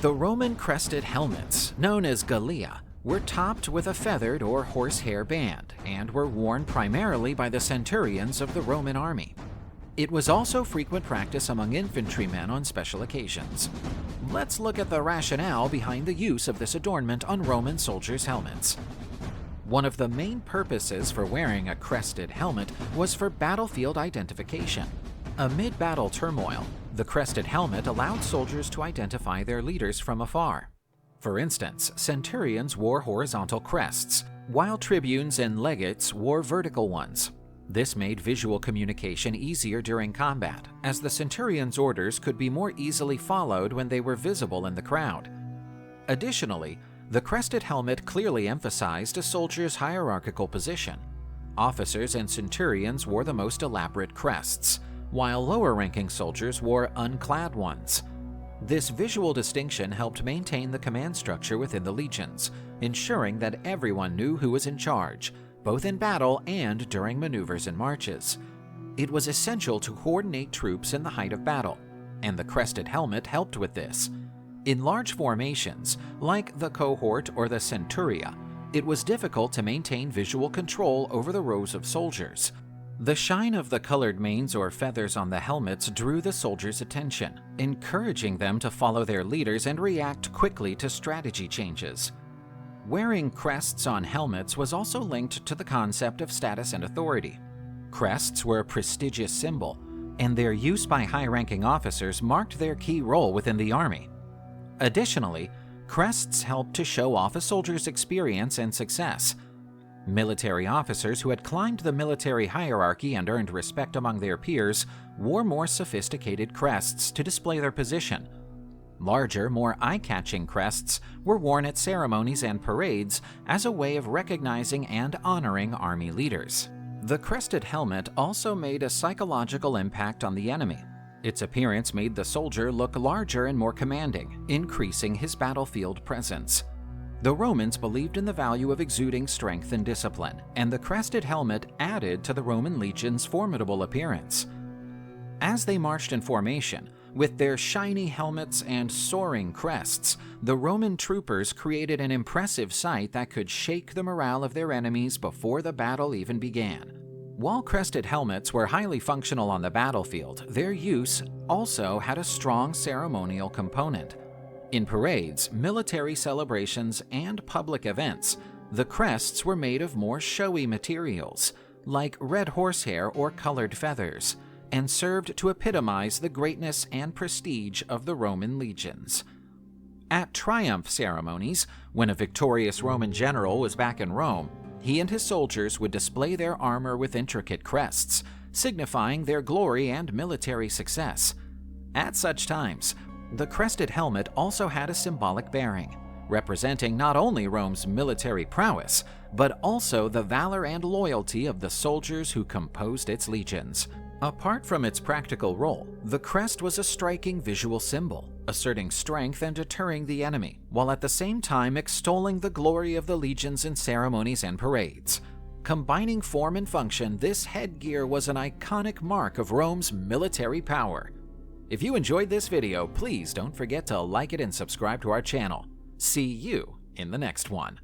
The Roman crested helmets, known as galea, were topped with a feathered or horsehair band and were worn primarily by the centurions of the Roman army. It was also frequent practice among infantrymen on special occasions. Let's look at the rationale behind the use of this adornment on Roman soldiers' helmets. One of the main purposes for wearing a crested helmet was for battlefield identification. Amid battle turmoil, the crested helmet allowed soldiers to identify their leaders from afar. For instance, centurions wore horizontal crests, while tribunes and legates wore vertical ones. This made visual communication easier during combat, as the centurion's orders could be more easily followed when they were visible in the crowd. Additionally, the crested helmet clearly emphasized a soldier's hierarchical position. Officers and centurions wore the most elaborate crests, while lower-ranking soldiers wore unclad ones. This visual distinction helped maintain the command structure within the legions, ensuring that everyone knew who was in charge, both in battle and during maneuvers and marches. It was essential to coordinate troops in the height of battle, and the crested helmet helped with this. In large formations, like the cohort or the centuria, it was difficult to maintain visual control over the rows of soldiers. The shine of the colored manes or feathers on the helmets drew the soldiers' attention, encouraging them to follow their leaders and react quickly to strategy changes. Wearing crests on helmets was also linked to the concept of status and authority. Crests were a prestigious symbol, and their use by high-ranking officers marked their key role within the army. Additionally, crests helped to show off a soldier's experience and success. Military officers who had climbed the military hierarchy and earned respect among their peers wore more sophisticated crests to display their position. Larger, more eye-catching crests were worn at ceremonies and parades as a way of recognizing and honoring army leaders. The crested helmet also made a psychological impact on the enemy. Its appearance made the soldier look larger and more commanding, increasing his battlefield presence. The Romans believed in the value of exuding strength and discipline, and the crested helmet added to the Roman legion's formidable appearance. As they marched in formation, with their shiny helmets and soaring crests, the Roman troopers created an impressive sight that could shake the morale of their enemies before the battle even began. While crested helmets were highly functional on the battlefield, their use also had a strong ceremonial component. In parades, military celebrations, and public events, the crests were made of more showy materials, like red horsehair or colored feathers, and served to epitomize the greatness and prestige of the Roman legions. At triumph ceremonies, when a victorious Roman general was back in Rome, he and his soldiers would display their armor with intricate crests, signifying their glory and military success. At such times, the crested helmet also had a symbolic bearing, representing not only Rome's military prowess, but also the valor and loyalty of the soldiers who composed its legions. Apart from its practical role, the crest was a striking visual symbol, asserting strength and deterring the enemy, while at the same time extolling the glory of the legions in ceremonies and parades. Combining form and function, this headgear was an iconic mark of Rome's military power. If you enjoyed this video, please don't forget to like it and subscribe to our channel. See you in the next one.